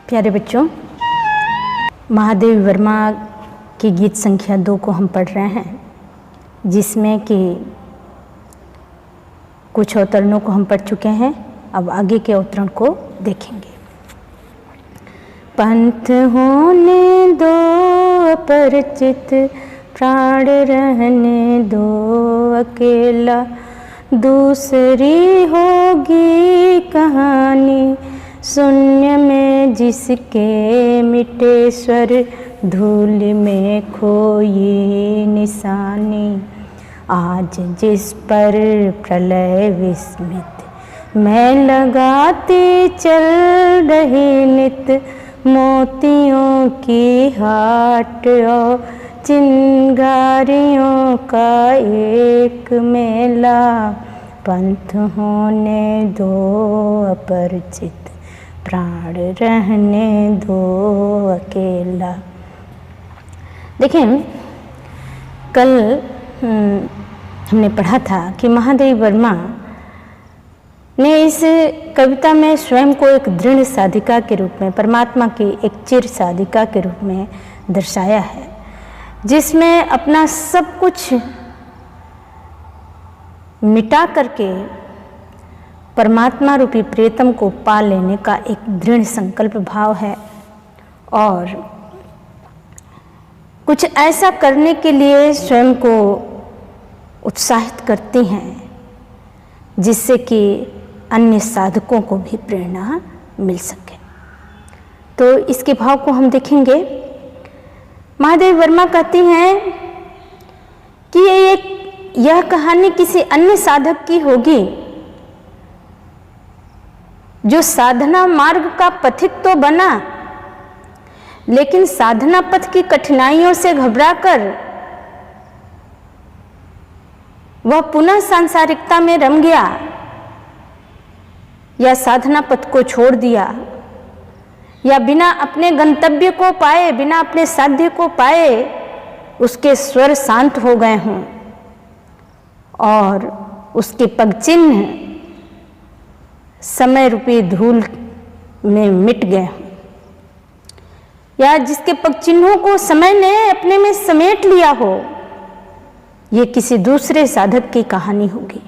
प्यारे बच्चों, महादेव वर्मा की गीत संख्या 2 को हम पढ़ रहे हैं, जिसमें कि कुछ अवतरणों को हम पढ़ चुके हैं। अब आगे के अवतरण को देखेंगे। पंथ होने दो अपरिचित, प्राण रहने दो अकेला, दूसरी होगी कहानी शून्य में जिसके मिटे स्वर, धूल में खोई निशानी। आज जिस पर प्रलय विस्मित मैं लगाती चल रही नित, मोतियों की हाट और चिंगारियों का एक मेला। पंथ होने दो अपरिचित, प्राण रहने दो अकेला। देखिए, कल हमने पढ़ा था कि महादेव वर्मा ने इस कविता में स्वयं को एक दृढ़ साधिका के रूप में, परमात्मा की एक चिर साधिका के रूप में दर्शाया है, जिसमें अपना सब कुछ मिटा करके परमात्मा रूपी प्रियतम को पा लेने का एक दृढ़ संकल्प भाव है और कुछ ऐसा करने के लिए स्वयं को उत्साहित करती हैं, जिससे कि अन्य साधकों को भी प्रेरणा मिल सके। तो इसके भाव को हम देखेंगे। महादेव वर्मा कहती हैं कि यह कहानी किसी अन्य साधक की होगी, जो साधना मार्ग का पथिक तो बना, लेकिन साधना पथ की कठिनाइयों से घबराकर वह पुनः सांसारिकता में रम गया या साधना पथ को छोड़ दिया, या बिना अपने गंतव्य को पाए, बिना अपने साध्य को पाए उसके स्वर शांत हो गए हों और उसके पग चिन्ह समय रूपी धूल में मिट गए हों, या जिसके पग चिन्हों को समय ने अपने में समेट लिया हो। ये किसी दूसरे साधक की कहानी होगी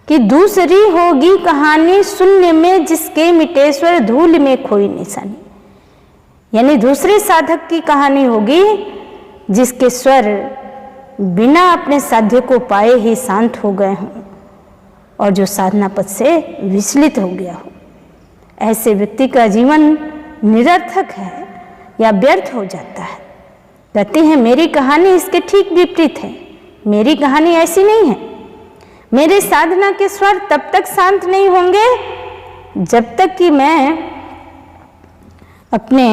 कि दूसरी होगी कहानी शून्य में जिसके मिटे स्वर, धूल में खोई निशानी। यानी दूसरे साधक की कहानी होगी जिसके स्वर बिना अपने साध्य को पाए ही शांत हो गए हों और जो साधना पथ से विचलित हो गया हो। ऐसे व्यक्ति का जीवन निरर्थक है या व्यर्थ हो जाता है। कहते हैं मेरी कहानी इसके ठीक विपरीत है। मेरी कहानी ऐसी नहीं है। मेरे साधना के स्वर तब तक शांत नहीं होंगे जब तक कि मैं अपने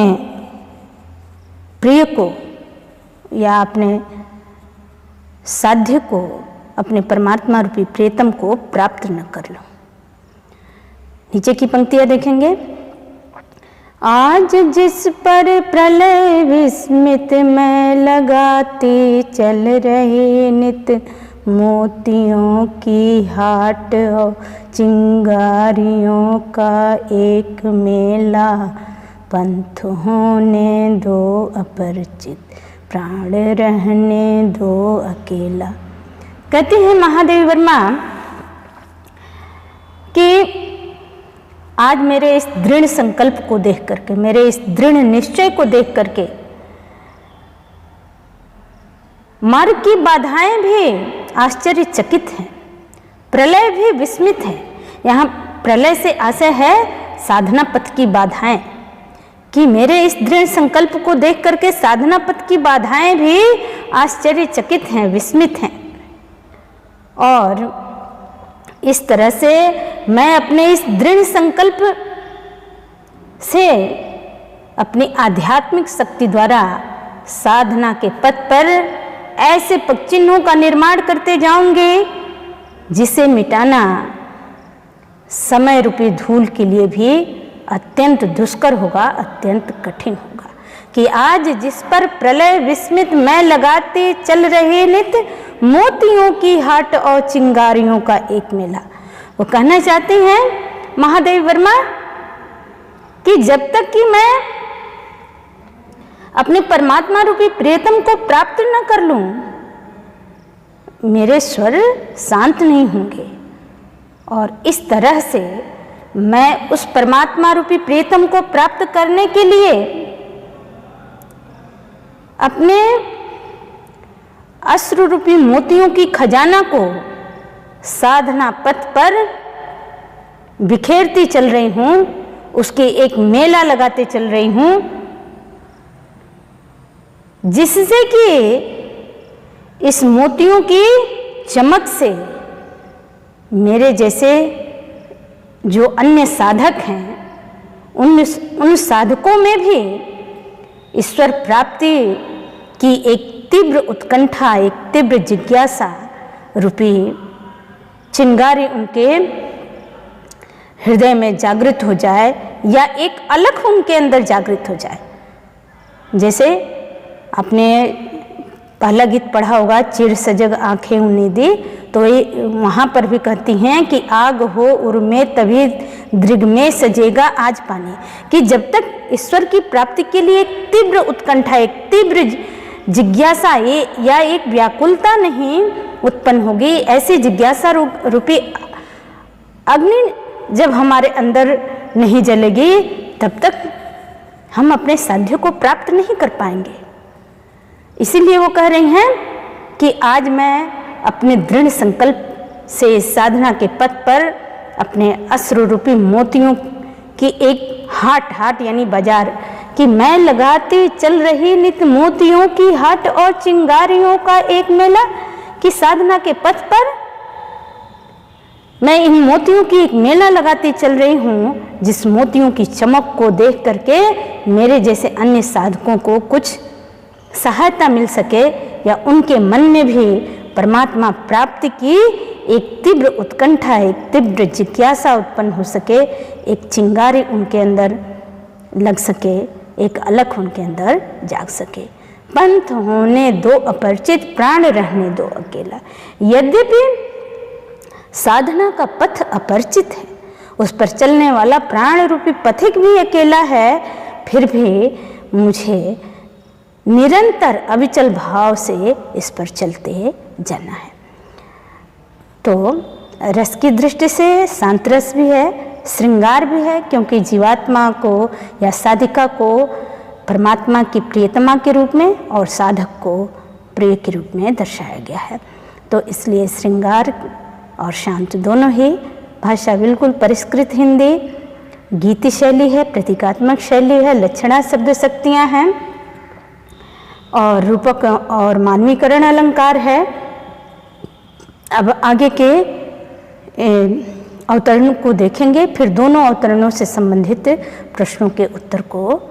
प्रिय को या अपने साध्य को, अपने परमात्मा रूपी प्रियतम को प्राप्त न कर लूं। नीचे की पंक्तियां देखेंगे। आज जिस पर प्रलय विस्मित मैं लगाती चल रही नित, मोतियों की हाट और चिंगारियों का एक मेला। पंथ होने दो अपरिचित, प्राण रहने दो अकेला। कहते हैं महादेव वर्मा कि आज मेरे इस दृढ़ संकल्प को देख करके, मेरे इस दृढ़ निश्चय को देख करके मार्ग की बाधाएं भी आश्चर्यचकित हैं, प्रलय भी विस्मित है। यहाँ प्रलय से आशय है साधना पथ की बाधाएं, कि मेरे इस दृढ़ संकल्प को देख करके साधना पथ की बाधाएं भी आश्चर्यचकित हैं, विस्मित हैं। और इस तरह से मैं अपने इस दृढ़ संकल्प से अपनी आध्यात्मिक शक्ति द्वारा साधना के पथ पर ऐसे पग चिन्हों का निर्माण करते जाऊंगी जिसे मिटाना समय रूपी धूल के लिए भी अत्यंत दुष्कर होगा, अत्यंत कठिन होगा। कि आज जिस पर प्रलय विस्मित मैं लगाते चल रहे नित, मोतियों की हाट और चिंगारियों का एक मेला। वो कहना चाहते हैं महादेव वर्मा कि जब तक कि मैं अपने परमात्मा रूपी प्रियतम को प्राप्त न कर लूं, मेरे स्वर शांत नहीं होंगे। और इस तरह से मैं उस परमात्मा रूपी प्रियतम को प्राप्त करने के लिए अपने अश्रु रूपी मोतियों की खजाना को साधना पथ पर बिखेरती चल रही हूं, उसके एक मेला लगाते चल रही हूं, जिससे कि इस मोतियों की चमक से मेरे जैसे जो अन्य साधक हैं उन साधकों में भी ईश्वर प्राप्ति की एक तीव्र उत्कंठा, एक तीव्र जिज्ञासा रूपी चिंगारी उनके हृदय में जागृत हो जाए, या एक अलख उनके अंदर जागृत हो जाए। जैसे आपने पहला गीत पढ़ा होगा, चिर सजग आंखें उन्हें दी, तो वहाँ पर भी कहती हैं कि आग हो उर में तभी दृग में सजेगा आज पानी, कि जब तक ईश्वर की प्राप्ति के लिए एक तीव्र उत्कंठा, एक तीव्र जिज्ञासा या एक व्याकुलता नहीं उत्पन्न होगी, ऐसी जिज्ञासा रूपी अग्नि जब हमारे अंदर नहीं जलेगी, तब तक हम अपने साध्य को प्राप्त नहीं कर पाएंगे। इसीलिए वो कह रही हैं कि आज मैं अपने दृढ़ संकल्प से साधना के पथ पर अपने अश्रु रूपी मोतियों की एक हाट यानी बाजार, कि मैं लगाती चल रही नित मोतियों की हाट और चिंगारियों का एक मेला, कि साधना के पथ पर मैं इन मोतियों की एक मेला लगाती चल रही हूँ, जिस मोतियों की चमक को देख करके मेरे जैसे अन्य साधकों को कुछ सहायता मिल सके, या उनके मन में भी परमात्मा प्राप्ति की एक तीव्र उत्कंठा, एक तीव्र जिज्ञासा उत्पन्न हो सके, एक चिंगारी उनके अंदर लग सके, एक अलख उनके अंदर जाग सके। पंथ होने दो अपरिचित, प्राण रहने दो अकेला। यद्यपि साधना का पथ अपरिचित है, उस पर चलने वाला प्राण रूपी पथिक भी अकेला है, फिर भी मुझे निरंतर अविचल भाव से इस पर चलते जाना है। तो रस की दृष्टि से शांत रस भी है, श्रृंगार भी है, क्योंकि जीवात्मा को या साधिका को परमात्मा की प्रियतमा के रूप में और साधक को प्रिय के रूप में दर्शाया गया है। तो इसलिए श्रृंगार और शांत दोनों ही भाषा बिल्कुल परिष्कृत हिंदी, गीति शैली है, प्रतीकात्मक शैली है, लक्षणा शब्द शक्तियाँ हैं और रूपक और मानवीकरण अलंकार है। अब आगे के अवतरण को देखेंगे, फिर दोनों अवतरणों से संबंधित प्रश्नों के उत्तर को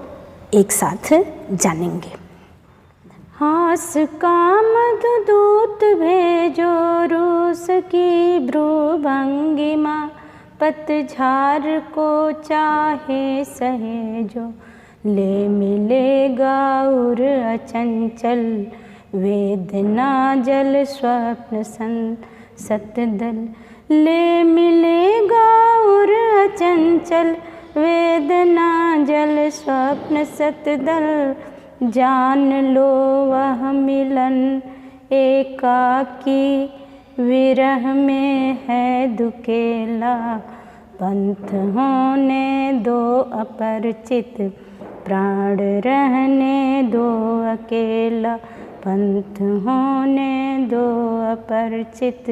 एक साथ जानेंगे। हास का मधुदूत भेजो रूस की भ्रूभंगिमा, पतझार को चाहे सहेजो, ले मिलेगा उर अचंचल, वेदना जल स्वप्न सतदल। ले मिलेगा उर अचंचल, वेदना जल स्वप्न सतदल। जान लो वह मिलन एकाकी, विरह में है दुकेला। पंथ होने दो अपरिचित, प्राण रहने दो अकेला। पंथ होने दो अपरिचित,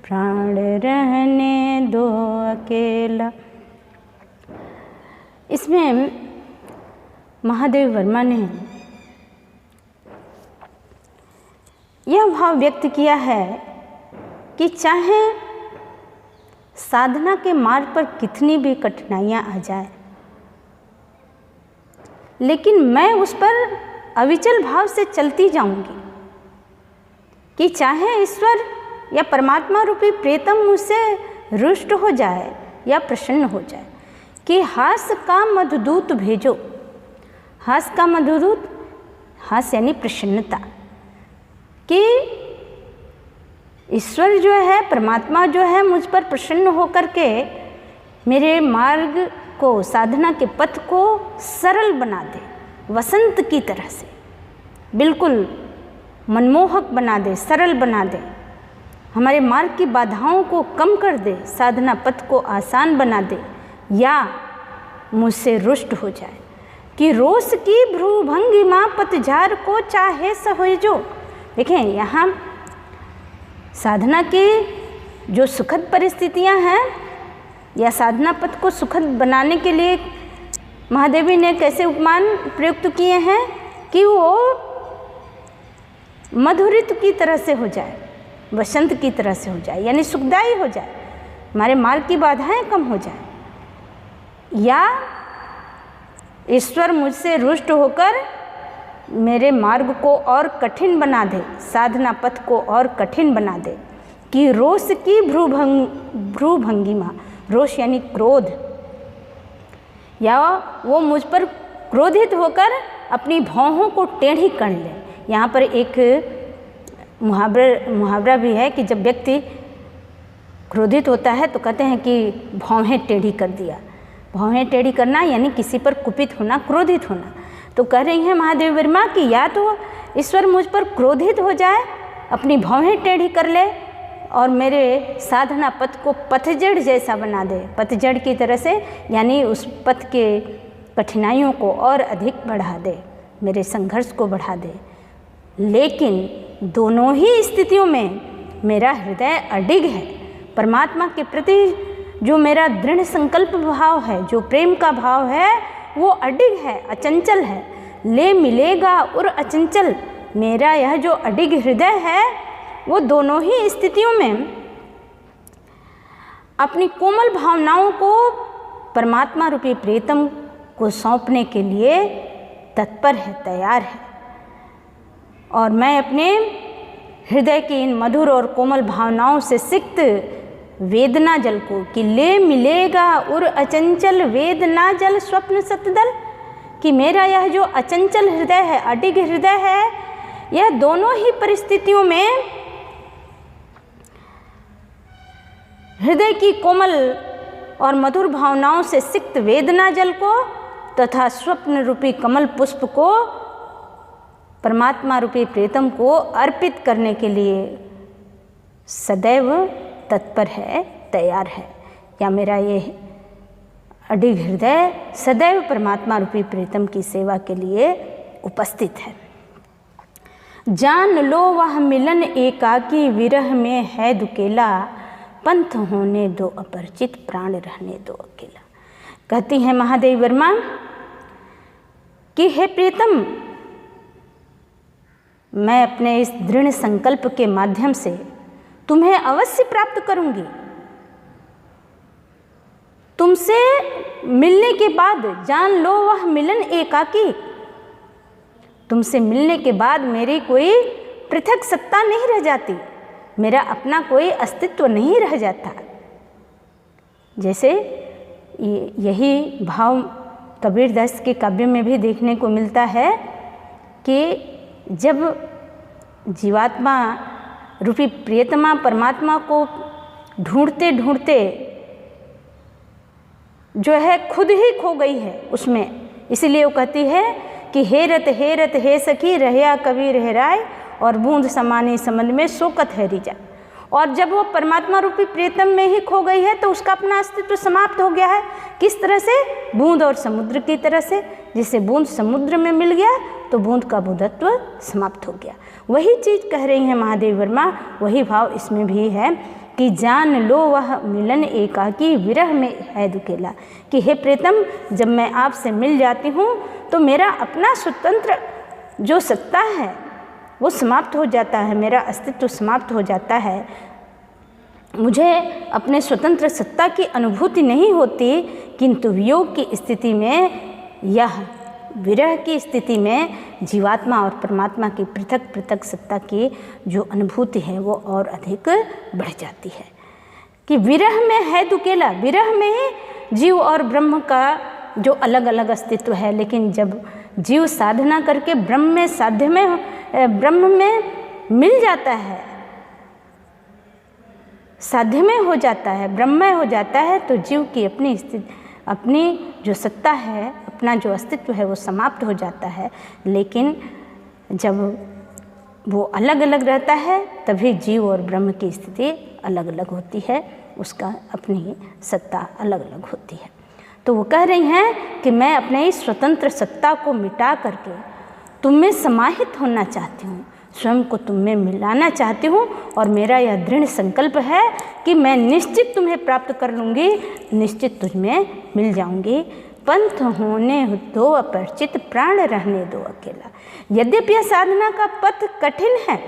प्राण रहने दो अकेला। इसमें महादेव वर्मा ने यह भाव व्यक्त किया है कि चाहे साधना के मार्ग पर कितनी भी कठिनाइयां आ जाए, लेकिन मैं उस पर अविचल भाव से चलती जाऊंगी, कि चाहे ईश्वर या परमात्मा रूपी प्रियतम मुझसे रुष्ट हो जाए या प्रसन्न हो जाए, कि हास का मधुदूत भेजो। हास का मधुदूत, हास यानी प्रसन्नता, कि ईश्वर जो है, परमात्मा जो है, मुझ पर प्रसन्न होकर के मेरे मार्ग को, साधना के पथ को सरल बना दे, वसंत की तरह से बिल्कुल मनमोहक बना दे, सरल बना दे, हमारे मार्ग की बाधाओं को कम कर दे, साधना पथ को आसान बना दे, या मुझसे रुष्ट हो जाए कि रोष की भ्रूभंगिमा पतझर को चाहे सहेजो। देखें, यहाँ साधना की जो सुखद परिस्थितियाँ हैं या साधना पथ को सुखद बनाने के लिए महादेवी ने कैसे उपमान प्रयुक्त किए हैं कि वो मधुर ऋतु की तरह से हो जाए, वसंत की तरह से हो जाए, यानी सुखदायी हो जाए, हमारे मार्ग की बाधाएं कम हो जाए, या ईश्वर मुझसे रुष्ट होकर मेरे मार्ग को और कठिन बना दे, साधना पथ को और कठिन बना दे कि रोष की भ्रूभंगिमा, रोष यानी क्रोध, या वो मुझ पर क्रोधित होकर अपनी भौहों को टेढ़ी कर ले। यहाँ पर एक मुहावरा भी है कि जब व्यक्ति क्रोधित होता है तो कहते हैं कि भौहें टेढ़ी कर दिया। भौहें टेढ़ी करना यानी किसी पर कुपित होना, क्रोधित होना। तो कह रही हैं महादेवी वर्मा कि या तो ईश्वर मुझ पर क्रोधित हो जाए, अपनी भौहें टेढ़ी कर ले और मेरे साधना पथ को पतझड़ जैसा बना दे, पतझड़ की तरह से, यानी उस पथ के कठिनाइयों को और अधिक बढ़ा दे, मेरे संघर्ष को बढ़ा दे। लेकिन दोनों ही स्थितियों में मेरा हृदय अडिग है, परमात्मा के प्रति जो मेरा दृढ़ संकल्प भाव है, जो प्रेम का भाव है, वो अडिग है, अचंचल है। ले मिलेगा और अचंचल, मेरा यह जो अडिग हृदय है वो दोनों ही स्थितियों में अपनी कोमल भावनाओं को परमात्मा रूपी प्रियतम को सौंपने के लिए तत्पर है, तैयार है। और मैं अपने हृदय की इन मधुर और कोमल भावनाओं से सिक्त वेदना जल को, कि ले मिलेगा उर अचंचल वेदना जल स्वप्न सतदल, कि मेरा यह जो अचंचल हृदय है, अडिग हृदय है, यह दोनों ही परिस्थितियों में हृदय की कोमल और मधुर भावनाओं से सिक्त वेदना जल को तथा स्वप्न रूपी कमल पुष्प को परमात्मा रूपी प्रीतम को अर्पित करने के लिए सदैव तत्पर है, तैयार है। या मेरा ये अडिग हृदय सदैव परमात्मा रूपी प्रीतम की सेवा के लिए उपस्थित है। जान लो वह मिलन एकाकी विरह में है दुकेला, पंथ होने दो अपरिचित प्राण रहने दो अकेला। कहती हैं महादेवी वर्मा कि हे प्रीतम, मैं अपने इस दृढ़ संकल्प के माध्यम से तुम्हें अवश्य प्राप्त करूंगी। तुमसे मिलने के बाद जान लो वह मिलन एकाकी, तुमसे मिलने के बाद मेरी कोई पृथक सत्ता नहीं रह जाती, मेरा अपना कोई अस्तित्व नहीं रह जाता। जैसे यही भाव कबीरदास के काव्य में भी देखने को मिलता है कि जब जीवात्मा रूपी प्रियतमा परमात्मा को ढूंढते ढूंढते जो है खुद ही खो गई है उसमें, इसीलिए वो कहती है कि हे रत हे सखी रहया कवि रह राय, और बूंद समानी समन में शोकत है रिजा। और जब वो परमात्मा रूपी प्रियतम में ही खो गई है तो उसका अपना अस्तित्व समाप्त हो गया है। किस तरह से? बूंद और समुद्र की तरह से। जिसे बूंद समुद्र में मिल गया तो बूंद का बुद्धत्व समाप्त हो गया। वही चीज़ कह रही हैं महादेवी वर्मा, वही भाव इसमें भी है कि जान लो वह मिलन एकाकी विरह में है दुकेला, कि हे प्रीतम, जब मैं आपसे मिल जाती हूँ तो मेरा अपना स्वतंत्र जो सत्ता है वो समाप्त हो जाता है, मेरा अस्तित्व समाप्त हो जाता है। मुझे अपने स्वतंत्र सत्ता की अनुभूति नहीं होती, किंतु वियोग की स्थिति में, यह विरह की स्थिति में जीवात्मा और परमात्मा की पृथक पृथक सत्ता की जो अनुभूति है वो और अधिक बढ़ जाती है। कि विरह में है दुकेला, विरह में ही जीव और ब्रह्म का जो अलग अलग अस्तित्व है। लेकिन जब जीव साधना करके ब्रह्म में मिल जाता है, साध्य में हो जाता है, ब्रह्ममय हो जाता है, तो जीव की अपनी स्थिति अपनी जो सत्ता है, अपना जो अस्तित्व है वो समाप्त हो जाता है। लेकिन जब वो अलग अलग रहता है तभी जीव और ब्रह्म की स्थिति अलग अलग होती है, उसका अपनी सत्ता अलग अलग होती है। तो वो कह रही हैं कि मैं अपने इस स्वतंत्र सत्ता को मिटा करके तुम में समाहित होना चाहती हूँ, स्वयं को तुम में मिलाना चाहती हूँ, और मेरा यह दृढ़ संकल्प है कि मैं निश्चित तुम्हें प्राप्त कर लूँगी, निश्चित तुझ में मिल जाऊँगी। पंथ होने दो अपरिचित, प्राण रहने दो अकेला। यद्यपि यह साधना का पथ कठिन है,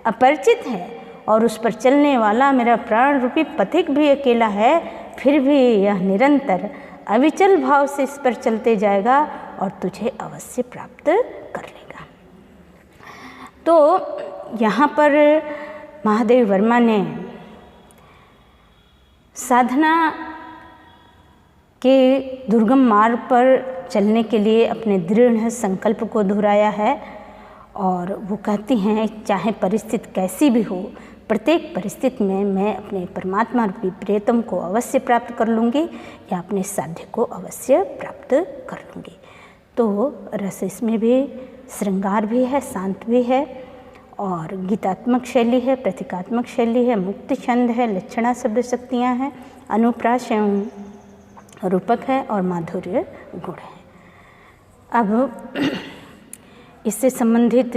अपरिचित है, और उस पर चलने वाला मेरा प्राण रूपी पथिक भी अकेला है, फिर भी यह निरंतर अविचल भाव से इस पर चलते जाएगा और तुझे अवश्य प्राप्त कर लेगा। तो यहाँ पर महादेव वर्मा ने साधना के दुर्गम मार्ग पर चलने के लिए अपने दृढ़ संकल्प को दोहराया है, और वो कहती हैं चाहे परिस्थिति कैसी भी हो, प्रत्येक परिस्थिति में मैं अपने परमात्मा रूपी प्रियतम को अवश्य प्राप्त कर लूँगी या अपने साध्य को अवश्य प्राप्त कर लूँगी। तो रस इसमें भी श्रृंगार भी है, शांत भी है, और गीतात्मक शैली है, प्रतीकात्मक शैली है, मुक्ति छंद है, लक्षणा शब्द शक्तियाँ हैं, अनुप्रास एवं रूपक है, और माधुर्य गुण है। अब इससे संबंधित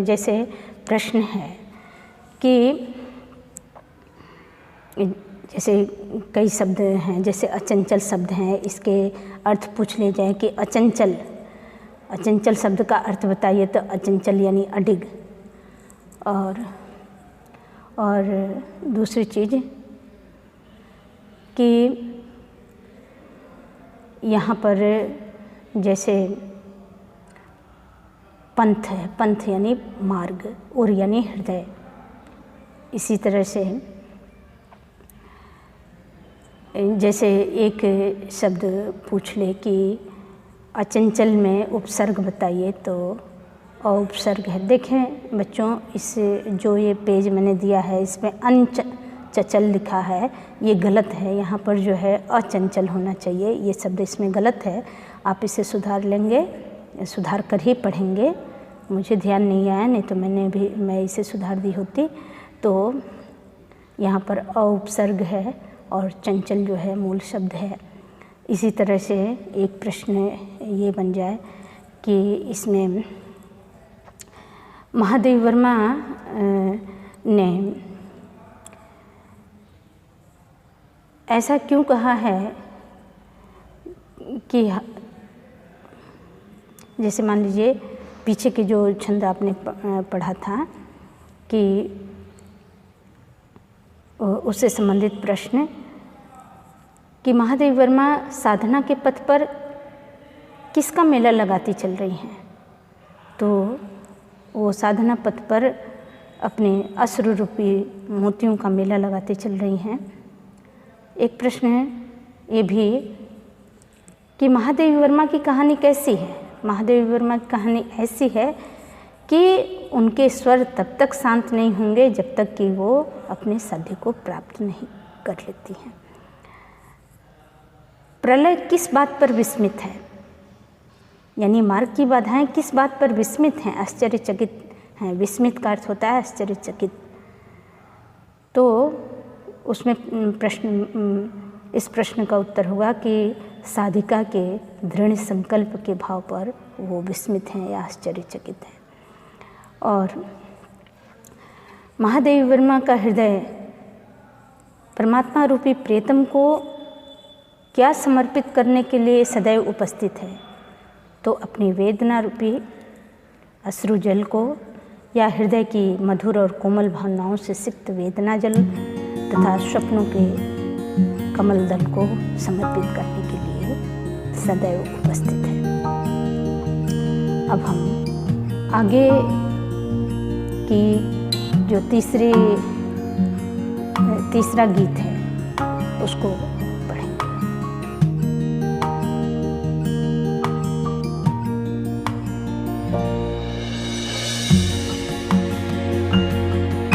जैसे प्रश्न है कि जैसे कई शब्द हैं, जैसे अचंचल शब्द हैं, इसके अर्थ पूछ ले जाए कि अचंचल शब्द का अर्थ बताइए, तो अचंचल यानी अडिग, और दूसरी चीज़ कि यहाँ पर जैसे पंथ है, पंथ यानी मार्ग, और यानी हृदय। इसी तरह से जैसे एक शब्द पूछ ले कि अचंचल में उपसर्ग बताइए, तो उपसर्ग है। देखें बच्चों, इस जो ये पेज मैंने दिया है इसमें चचल लिखा है, ये गलत है। यहाँ पर जो है अचंचल होना चाहिए, ये शब्द इसमें गलत है। आप इसे सुधार लेंगे, सुधार कर ही पढ़ेंगे। मुझे ध्यान नहीं आया, नहीं तो मैं इसे सुधार दी होती। तो यहाँ पर उपसर्ग है और चंचल जो है मूल शब्द है। इसी तरह से एक प्रश्न ये बन जाए कि इसमें महादेव वर्मा ने ऐसा क्यों कहा है कि जैसे मान लीजिए पीछे के जो छंद आपने पढ़ा था कि उससे संबंधित प्रश्न कि महादेव वर्मा साधना के पथ पर किसका मेला लगाती चल रही हैं। तो वो साधना पथ पर अपने अश्रु रूपी मोतियों का मेला लगाते चल रही हैं। एक प्रश्न है ये भी कि महादेव वर्मा की कहानी कैसी है। महादेव वर्मा की कहानी ऐसी है कि उनके स्वर तब तक शांत नहीं होंगे जब तक कि वो अपने साध्य को प्राप्त नहीं कर लेती हैं। प्रलय किस बात पर विस्मित है, यानी मार्ग की बाधाएं किस बात पर विस्मित हैं, आश्चर्यचकित हैं। विस्मित का अर्थ होता है आश्चर्यचकित। तो उसमें इस प्रश्न का उत्तर होगा कि साधिका के दृढ़ संकल्प के भाव पर वो विस्मित हैं या आश्चर्यचकित हैं। और महादेव वर्मा का हृदय परमात्मा रूपी प्रियतम को क्या समर्पित करने के लिए सदैव उपस्थित है। तो अपनी वेदना रूपी अश्रु जल को या हृदय की मधुर और कोमल भावनाओं से सिक्त वेदना जल तथा स्वप्नों के कमल दल को समर्पित करने के लिए सदैव उपस्थित है। अब हम आगे की जो तीसरा गीत है उसको